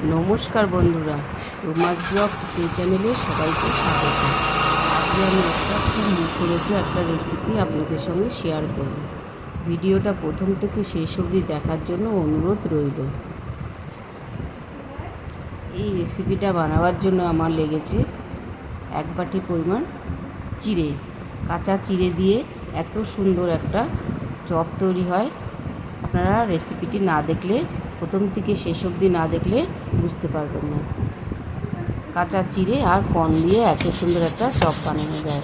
নমস্কার বন্ধুরা, রুমাস ব্লগ এই চ্যানেলে সবাইকে স্বাগত। আজকে আমি খুব মুখরোচক একটা রেসিপি আপনাদের সঙ্গে শেয়ার করব। ভিডিওটা প্রথম থেকে শেষ অবধি দেখার জন্য অনুরোধ রইল। এই রেসিপিটা বানাবার জন্য আমার লেগেছে 1 বাটি পরিমাণ চিড়ে। কাঁচা চিড়ে দিয়ে এত সুন্দর একটা চপ তৈরি হয়, আপনারা রেসিপিটি না দেখলে, প্রথম থেকে শেষ অবধি না দেখলে বুঝতে পারবেন না। কাঁচা চিড়ে আর কর্ন দিয়ে এত সুন্দর একটা চপ বানানো যায়।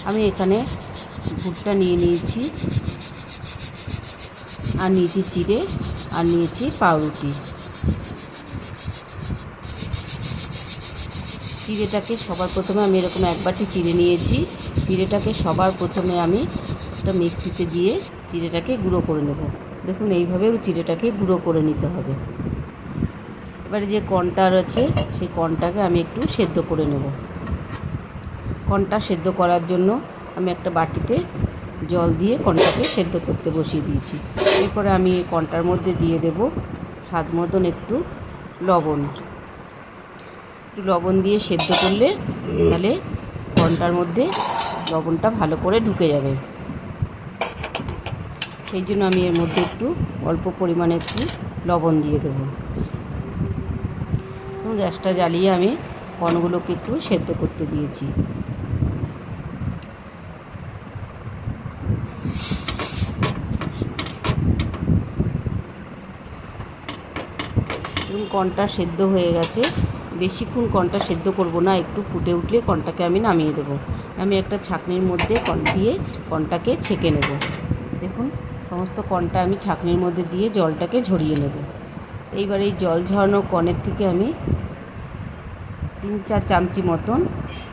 আমি এখানে ভুট্টা নিয়ে নিয়েছি, আর নিয়েছি চিড়ে, আর নিয়েছি পাউরুটি। চিড়েটাকে সবার প্রথমে আমি এরকম 1 বাটি চিড়ে নিয়েছি। চিড়েটাকে সবার প্রথমে আমি একটা মিক্সিতে দিয়ে চিড়েটাকে গুঁড়ো করে নেব। দেখুন, এইভাবে চিড়েটাকে গুঁড়ো করে নিতে হবে। এবারে যে কর্নটা রয়েছে সেই কর্নটাকে আমি একটু সেদ্ধ করে নেব। কর্নটা সেদ্ধ করার জন্য আমি একটা বাটিতে জল দিয়ে কর্নটাকে সেদ্ধ করতে বসিয়ে দিয়েছি। এরপরে আমি এই কর্নটার মধ্যে দিয়ে দেব স্বাদ মতন একটু লবণ। একটু লবণ দিয়ে সেদ্ধ করলে তাহলে কর্নটার মধ্যে লবণটা ভালো করে ঢুকে যাবে। সেই জন্য আমি এর মধ্যে একটু অল্প পরিমাণে একটু লবণ দিয়ে দেবো। গ্যাসটা জ্বালিয়ে আমি কর্নগুলোকে একটু সেদ্ধ করতে দিয়েছি। কর্নটা সেদ্ধ হয়ে গেছে। বেশিক্ষণ কর্নটা সেদ্ধ করব না, একটু ফুটে উঠলে কর্নটাকে আমি নামিয়ে দেবো। আমি একটা ছাঁকনির মধ্যে কর্ন দিয়ে কর্নটাকে ছেঁকে নেব। দেখুন, সমস্ত কর্নটা আমি ছাঁকনির মধ্যে দিয়ে জলটাকে ঝরিয়ে নেব। এইবার এই জল ঝরানো কর্নের থেকে আমি 3-4 চামচি মতন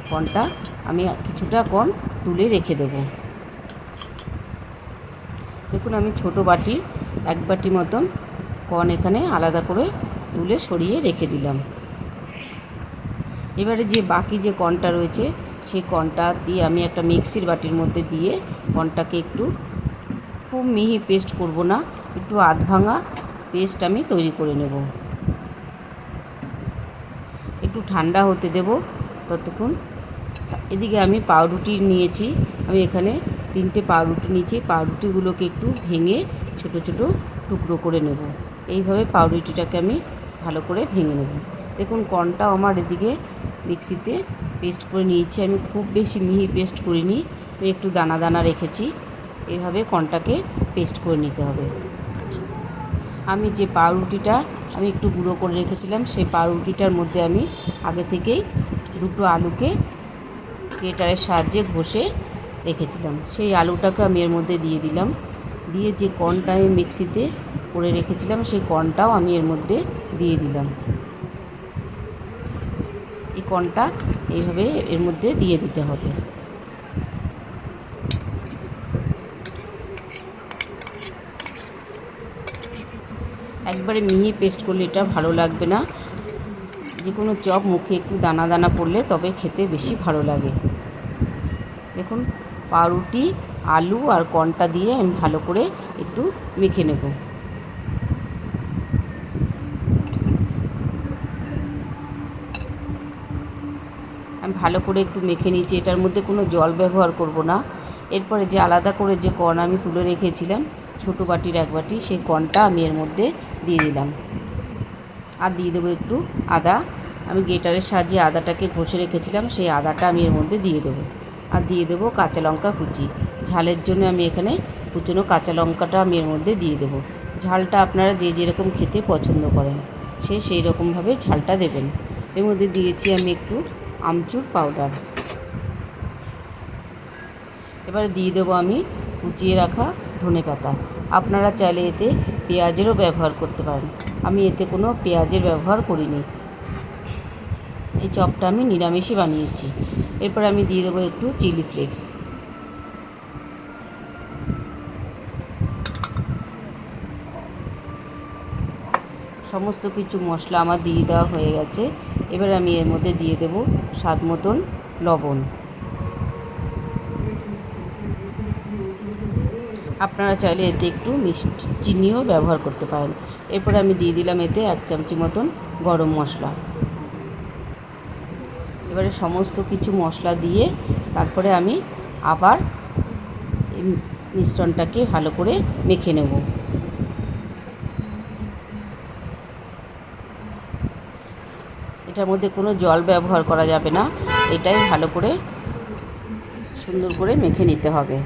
কর্নটা আমি কিছুটা কর্ন তুলে রেখে দেব। দেখুন, আমি ছোটো বাটির 1 বাটি মতন কর্ন এখানে আলাদা করে তুলে সরিয়ে রেখে দিলাম। এবারে যে বাকি যে কর্নটা রয়েছে সেই কর্নটা দিয়ে আমি একটা মিক্সির বাটির মধ্যে দিয়ে কর্নটাকে একটু, খুব মিহি পেস্ট করব না, একটু আধ ভাঙা পেস্ট আমি তৈরি করে নেব। একটু ঠান্ডা হতে দেব ততক্ষণ। এদিকে আমি পাউরুটি নিয়েছি। আমি এখানে 3টে পাউরুটি নিয়েছি। পাউরুটিগুলোকে একটু ভেঙে ছোট ছোট টুকরো করে নেব। এইভাবে পাউরুটিটাকে আমি ভালো করে ভেঙে নেব। দেখুন, কর্নটাও আমার এদিকে মিক্সিতে পেস্ট করে নিয়েছি। আমি খুব বেশি মিহি পেস্ট করিনি, আমি একটু দানা দানা রেখেছি। এইভাবে কর্নটাকে পেস্ট করে নিতে হবে। আমি যে পাউরুটিটা আমি একটু গুঁড়ো করে রেখেছিলাম, সেই পাউরুটিটার মধ্যে আমি আগে থেকেই 2টো আলুকে গ্রেটারের সাহায্যে ঘষে রেখেছিলাম। সেই আলুটাকে আমি এর মধ্যে দিয়ে দিলাম। দিয়ে যে কর্নটা আমি মিক্সিতে করে রেখেছিলাম সেই কর্নটাও আমি এর মধ্যে দিয়ে দিলাম। এই কর্নটা এইভাবে এর মধ্যে দিয়ে দিতে হবে। একবারে মিহি পেস্ট করলে এটা ভালো লাগবে না। যে কোনো চপ মুখে একটু দানা দানা পড়লে তবে খেতে বেশি ভালো লাগে। দেখুন, পাউরুটি, আলু আর কর্নটা দিয়ে আমি ভালো করে একটু মেখে নেব। আমি ভালো করে একটু মেখে নিয়েছি। এটার মধ্যে কোনো জল ব্যবহার করব না। এরপরে যে আলাদা করে যে কর্ন আমি তুলে রেখেছিলাম ছোটো বাটির 1 বাটি, সেই কর্নটা আমি এর মধ্যে দিয়ে দিলাম। আর দিয়ে দেবো একটু আদা। আমি গ্রেটারের সাহায্যে আদাটাকে ঘষে রেখেছিলাম, সেই আদাটা আমি এর মধ্যে দিয়ে দেবো। আর দিয়ে দেবো কাঁচা লঙ্কা কুচি। ঝালের জন্য আমি এখানে কুচনো কাঁচা লঙ্কাটা আমি এর মধ্যে দিয়ে দেবো। ঝালটা আপনারা যে যেরকম খেতে পছন্দ করেন সেই রকমভাবে ঝালটা দেবেন। এর মধ্যে দিয়েছি আমি একটু আমচুর পাউডার। এবারে দিয়ে দেবো আমি কুচিয়ে রাখা ধনেপাতা। আপনারা চাইলে এতে পেঁয়াজেরও ব্যবহার করতে পারেন। আমি এতে কোনো পেঁয়াজের ব্যবহার করিনি। এই চপটা আমি নিরামিষই বানিয়েছি। এরপর আমি দিয়ে দেবো একটু চিলি ফ্লেক্স। সমস্ত কিছু মশলা আমার দিয়ে দেওয়া হয়ে গেছে। এবার আমি এর মধ্যে দিয়ে দেব স্বাদ মতন লবণ। আপনারা চাইলে এতে একটু মিষ্টি চিনিও ব্যবহার করতে পারেন। এরপরে আমি দিয়ে দিলাম এতে 1 চামচি মতন গরম মশলা। এবারে সমস্ত কিছু মশলা দিয়ে তারপরে আমি আবার এই মিশ্রণটাকে ভালো করে মেখে নেব। এটার মধ্যে কোনো জল ব্যবহার করা যাবে না, এটাই ভালো করে সুন্দর করে মেখে নিতে হবে।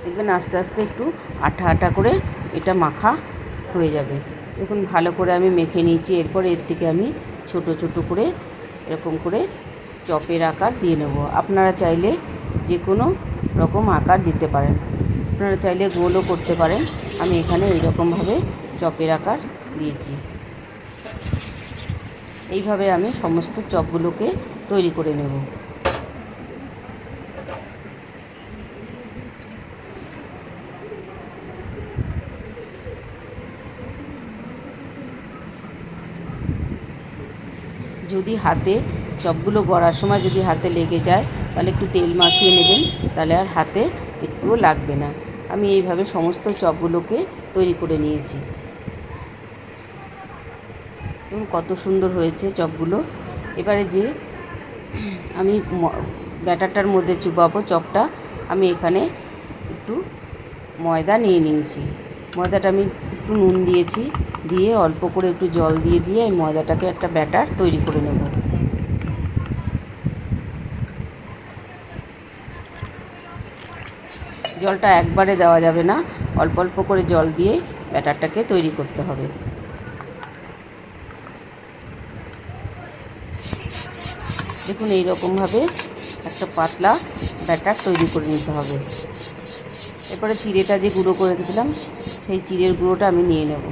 দেখবেন আস্তে আস্তে একটু আঠা আঠা করে এটা মাখা হয়ে যাবে। দেখুন ভালো করে আমি মেখে নিয়েছি। এরপর এর থেকে আমি ছোট ছোট করে এরকম করে চপের আকার দিয়ে নেব। আপনারা চাইলে যে কোনো রকম আকার দিতে পারেন, আপনারা চাইলে গোলও করতে পারেন। আমি এখানে এইরকমভাবে চপের আকার দিয়েছি। এইভাবে আমি সমস্ত চপগুলোকে তৈরি করে নেব। যদি হাতে চপগুলো গড়ার সময় যদি হাতে লেগে যায় তাহলে একটু তেল মাখিয়ে নেবেন, তাহলে আর হাতে একটুও লাগবে না। আমি এইভাবে সমস্ত চপগুলোকে তৈরি করে নিয়েছি। এবং কত সুন্দর হয়েছে চপগুলো। এবারে যে আমি ব্যাটারটার মধ্যে চুবাবো চপটা, আমি এখানে একটু ময়দা নিয়ে নিয়েছি। ময়দাটা আমি একটু নুন দিয়েছি, দিয়ে অল্প করে একটু জল দিয়ে এই ময়দাটাকে একটা ব্যাটার তৈরি করে নেব। জলটা একবারে দেওয়া যাবে না, অল্প অল্প করে জল দিয়ে ব্যাটারটাকে তৈরি করতে হবে। দেখুন এইরকমভাবে একটা পাতলা ব্যাটার তৈরি করে নিতে হবে। এরপরে চিড়েটা যে গুঁড়ো করে রেখেছিলাম সেই চিড়ের গুঁড়োটা আমি নিয়ে নেব।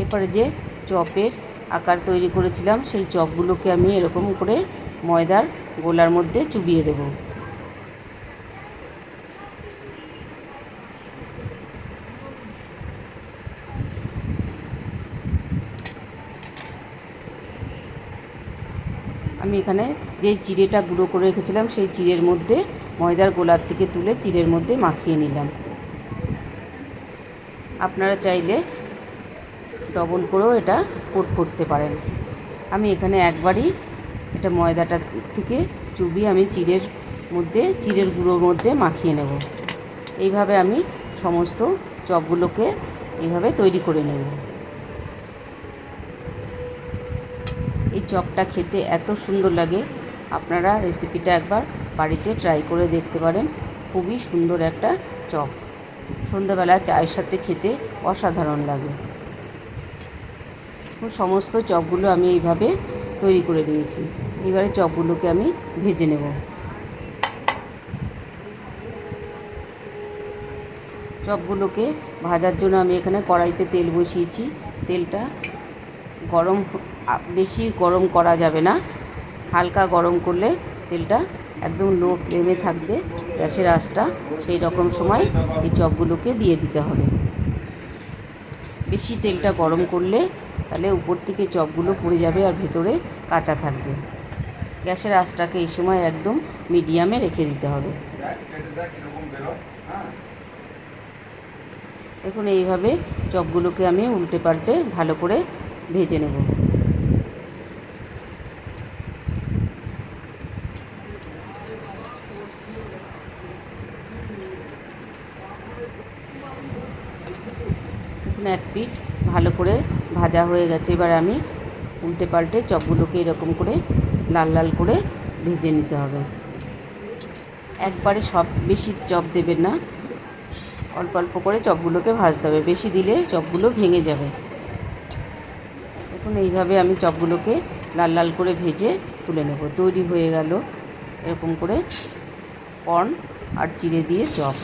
এরপরে যে চপের আকার তৈরি করেছিলাম সেই চপগুলোকে আমি এরকম করে ময়দার গোলার মধ্যে চুবিয়ে দেব। আমি এখানে যেই চিড়েটা গুঁড়ো করে রেখেছিলাম সেই চিড়ের মধ্যে ময়দার গোলার থেকে তুলে চিড়ের মধ্যে মাখিয়ে নিলাম। আপনারা চাইলে ডবল করেও এটা কোট করতে পারেন। আমি এখানে একবারই এটা ময়দাটা থেকে চুবিয়ে আমি চিড়ের গুঁড়োর মধ্যে মাখিয়ে নেব। এইভাবে আমি সমস্ত চপগুলোকে এইভাবে তৈরি করে নেব। এই চপটা খেতে এত সুন্দর লাগে, আপনারা রেসিপিটা একবার বাড়িতে ট্রাই করে দেখতে পারেন। খুবই সুন্দর একটা চপ, সন্ধ্যাবেলা চায়ের সাথে খেতে অসাধারণ লাগে। সমস্ত চপগুলো আমি এইভাবে তৈরি করে নিয়েছি। এবারে চপগুলোকে আমি ভেজে নেব। চপগুলোকে ভাজার জন্য আমি এখানে কড়াইতে তেল বসিয়েছি। তেলটা বেশি গরম করা যাবে না, হালকা গরম করলে তেলটা একদম লো ফ্লেমে থাকবে গ্যাসের আঁচটা, সেই রকম সময় এই চপগুলোকে দিয়ে দিতে হবে। বেশি তেলটা গরম করলে তাহলে উপর থেকে চপগুলো পুড়ে যাবে আর ভেতরে কাঁচা থাকবে। গ্যাসের আঁচটাকে এই সময় একদম মিডিয়ামে রেখে দিতে হবে। দেখুন এইভাবে চপগুলোকে আমি উল্টে পাল্টে ভালো করে ভেজে নেব। এক পিঠ ভালো করে ভাজা হয়ে গেছে। এবার আমি উল্টে পাল্টে চপগুলোকে এরকম করে লাল লাল করে ভেজে নিতে হবে। একবারে সব বেশি চপ দেবেন না, অল্প অল্প করে চপগুলোকে ভাজতে হবে, বেশি দিলে চপগুলো ভেঙে যাবে। দেখুন এইভাবে আমি চপগুলোকে লাল লাল করে ভেজে তুলে নেব। তৈরি হয়ে গেল এরকম করে কর্ন আর চিড়ে দিয়ে চপ।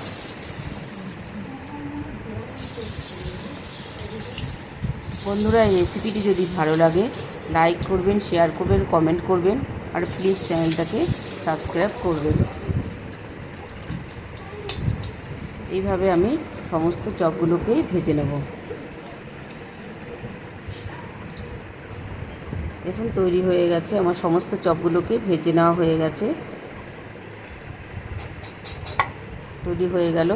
বন্ধুরা, এই রেসিপিটি যদি ভালো লাগে লাইক করবেন, শেয়ার করবেন, কমেন্ট করবেন আর প্লিজ চ্যানেলটাকে সাবস্ক্রাইব করবেন। এইভাবে আমি সমস্ত চপগুলোকেই ভেজে নেব। দেখুন তৈরি হয়ে গেছে, আমার সমস্ত চপগুলোকে ভেজে নেওয়া হয়ে গেছে। তৈরি হয়ে গেল।